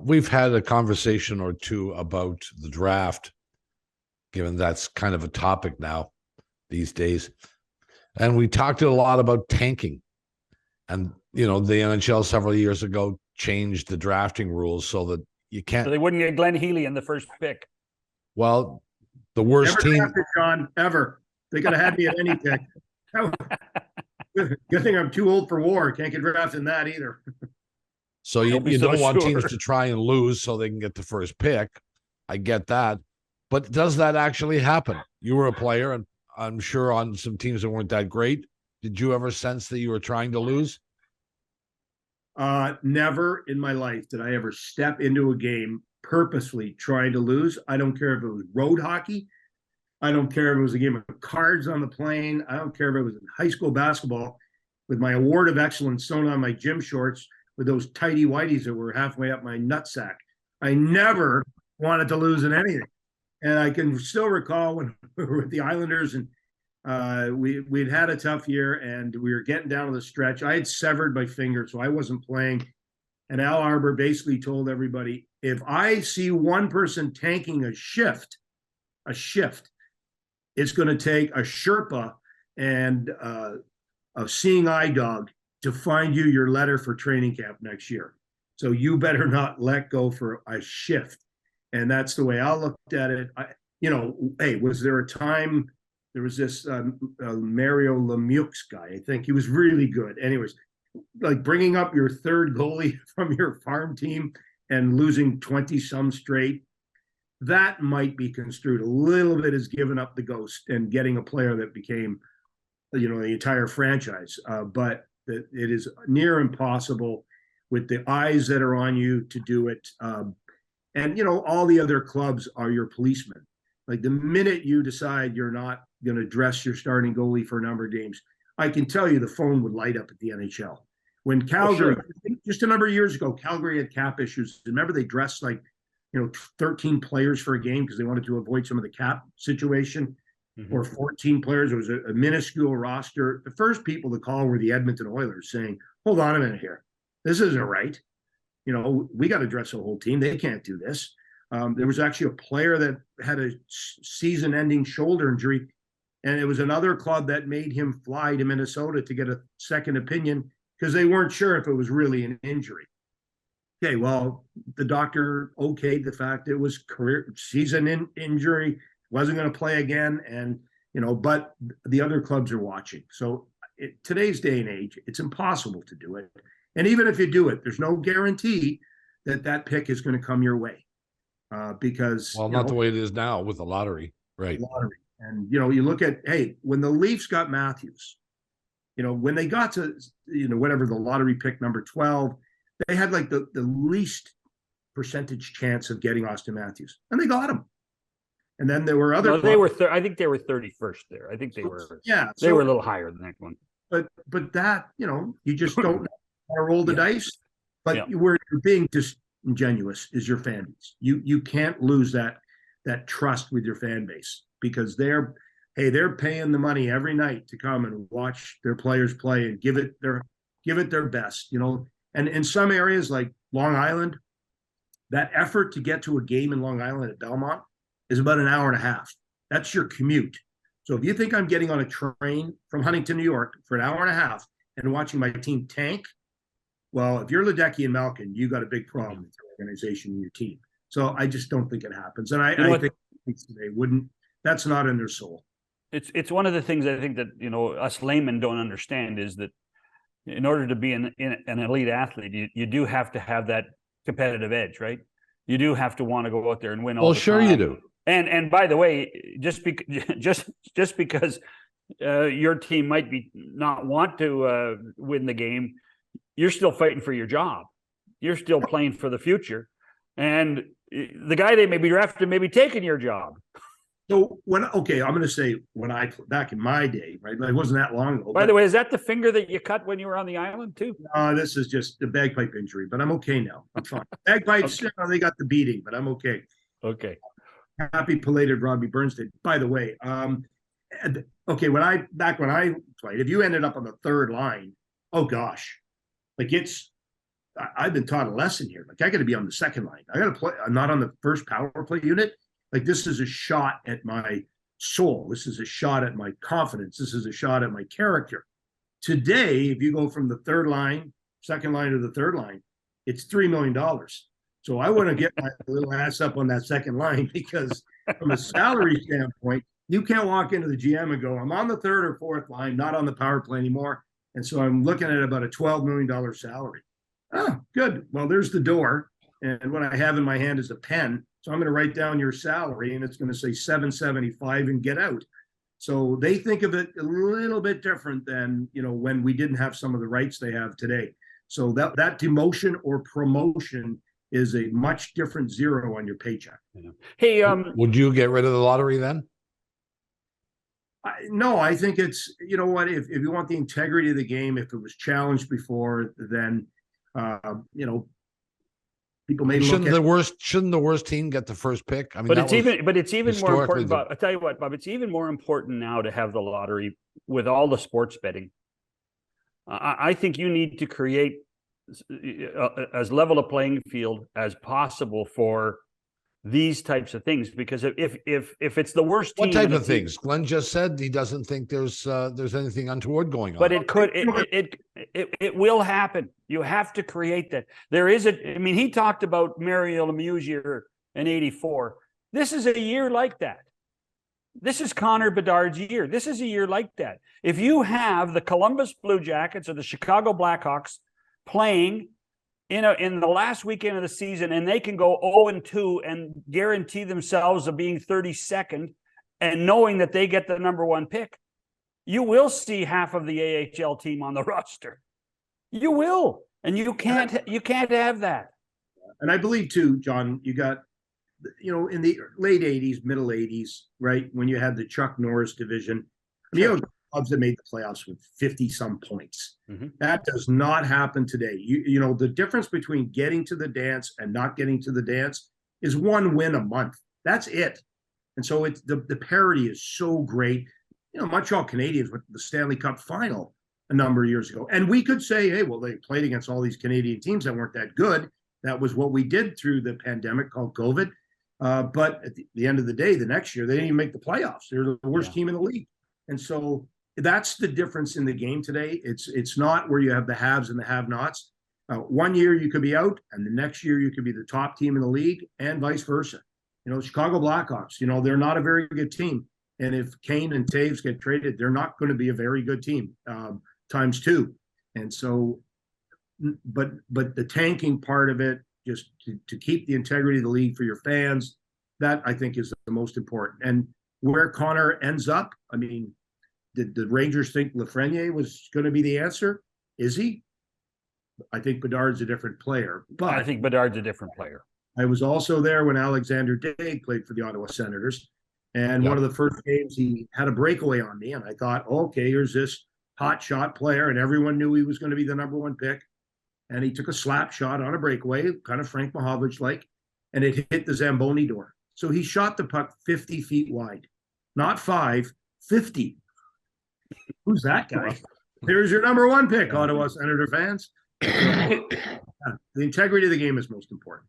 We've had a conversation or two about the draft, given that's kind of a topic now these days. And we talked a lot about tanking. And, the NHL several years ago changed the drafting rules so that you can't. So they wouldn't get Glenn Healy in the first pick. Well, the worst Never team. drafted John, ever. They could have had me at any pick. Good thing I'm too old for war. Can't get drafted in that either. So you don't want teams to try and lose so they can get the first pick. I get that. But does that actually happen? You were a player, and I'm sure on some teams that weren't that great. Did you ever sense that you were trying to lose? Never in my life did I ever step into a game purposely trying to lose. I don't care if it was road hockey. I don't care if it was a game of cards on the plane. I don't care if it was in high school basketball with my award of excellence sewn on my gym shorts with those tighty whities that were halfway up my nutsack. I never wanted to lose in anything. And I can still recall when we were with the Islanders and we'd had a tough year and we were getting down to the stretch. I had severed my finger, so I wasn't playing. And Al Arbor basically told everybody, if I see one person tanking a shift, it's going to take a Sherpa and a seeing eye dog to find you your letter for training camp next year. So you better not let go for a shift. And that's the way I looked at it. Hey, was there a time there was this Mario Lemieux guy? I think he was really good. Anyways, like bringing up your third goalie from your farm team and losing 20 some straight, that might be construed a little bit as giving up the ghost and getting a player that became, the entire franchise. But it is near impossible with the eyes that are on you to do it. And all the other clubs are your policemen. Like the minute you decide you're not going to dress your starting goalie for a number of games, I can tell you the phone would light up at the NHL. When Calgary, just a number of years ago, Calgary had cap issues. Remember they dressed like 13 players for a game because they wanted to avoid some of the cap situation, or 14 players. It was a minuscule roster. The first people to call were the Edmonton Oilers saying, hold on a minute here. This isn't right. We got to dress the whole team. They can't do this. There was actually a player that had a season-ending shoulder injury, and it was another club that made him fly to Minnesota to get a second opinion because they weren't sure if it was really an injury. Okay, well, the doctor okayed the fact it was career season injury, wasn't going to play again, and but the other clubs are watching. So today's day and age, it's impossible to do it. And even if you do it, there's no guarantee that pick is going to come your way, because not the way it is now with the lottery, right? Lottery, and you look at when the Leafs got Matthews, when they got to whatever the lottery pick number 12. They had like the least percentage chance of getting Austin Matthews, and they got him. And then there were other. No, they were. I think they were 31st there. I think they were. Yeah, they were a little higher than that one. But that you just don't know how to roll the dice. But where you're being disingenuous is your fan base. You can't lose that trust with your fan base because they're paying the money every night to come and watch their players play and give it their best. And in some areas like Long Island, that effort to get to a game in Long Island at Belmont is about an hour and a half. That's your commute. So if you think I'm getting on a train from Huntington, New York for an hour and a half and watching my team tank, well, if you're Ledecky and Malkin, you got a big problem with your organization and your team. So I just don't think it happens. And I think they wouldn't. That's not in their soul. It's one of the things I think that us laymen don't understand is that in order to be an elite athlete, you do have to have that competitive edge, right? You do have to want to go out there and win all the time. Well, sure you do. And by the way, just because your team might not want to win the game, you're still fighting for your job. You're still playing for the future, and the guy they may be drafted may be taking your job. So I'm going to say when back in my day, right? It wasn't that long ago. By the way, is that the finger that you cut when you were on the island too? No, this is just a bagpipe injury, but I'm okay now. I'm fine. Bagpipes, they got the beating, but I'm okay. Okay. Happy belated Robbie Bernstein. By the way, when I played, if you ended up on the third line, oh gosh, like it's I've been taught a lesson here. Like I got to be on the second line. I got to play. I'm not on the first power play unit. Like this is a shot at my soul. This is a shot at my confidence. This is a shot at my character. Today, if you go from the third line, second line to the third line, it's $3 million. So I want to get my little ass up on that second line because from a salary standpoint, you can't walk into the GM and go, I'm on the third or fourth line, not on the power play anymore. And so I'm looking at about a $12 million salary. Oh, good. Well, there's the door. And what I have in my hand is a pen. So I'm going to write down your salary and it's going to say 775 and get out. So they think of it a little bit different than, when we didn't have some of the rights they have today. So that demotion or promotion is a much different zero on your paycheck. Yeah. Hey, would you get rid of the lottery then? No, I think it's, what, if you want the integrity of the game, if it was challenged before, then, people may shouldn't the worst team get the first pick? I mean, but it's even more important. Bob, I tell you what, Bob, it's even more important now to have the lottery with all the sports betting. I think you need to create as level a playing field as possible for these types of things, because if it's the worst team, what type of things? Glenn just said he doesn't think there's anything untoward going on. But it will happen. You have to create that. There is he talked about Mario Lemieux's year in '84. This is a year like that. This is Connor Bedard's year. This is a year like that. If you have the Columbus Blue Jackets or the Chicago Blackhawks playing in the last weekend of the season, and they can go 0-2 and guarantee themselves of being 32nd and knowing that they get the number one pick, you will see half of the AHL team on the roster. You will. And you can't have that. And I believe too, John, you got, in the late 80s, middle 80s, right? When you had the Chuck Norris division, sure. Clubs that made the playoffs with 50 some points. Mm-hmm. That does not happen today. The difference between getting to the dance and not getting to the dance is one win a month. That's it. And so it's the parity is so great. Montreal Canadiens went to the Stanley Cup final a number of years ago. And we could say, hey, well, they played against all these Canadian teams that weren't that good. That was what we did through the pandemic called COVID. But at the end of the day, the next year, they didn't even make the playoffs. They're the worst team in the league. And so that's the difference in the game today. It's not where you have the haves and the have-nots. One year you could be out, and the next year you could be the top team in the league, and vice versa. Chicago Blackhawks, they're not a very good team. And if Kane and Taves get traded, they're not going to be a very good team, times two. And so, but the tanking part of it, just to keep the integrity of the league for your fans, that I think is the most important. And where Connor ends up, did the Rangers think Lafreniere was going to be the answer? Is he? I think Bedard's a different player. But I think Bedard's a different player. I was also there when Alexander Daig played for the Ottawa Senators. And one of the first games, he had a breakaway on me. And I thought, okay, here's this hot shot player. And everyone knew he was going to be the number one pick. And he took a slap shot on a breakaway, kind of Frank Mahovlich-like, and it hit the Zamboni door. So he shot the puck 50 feet wide. Not 5, 50. Who's that guy? Here's your number one pick, Ottawa Senator fans. The integrity of the game is most important.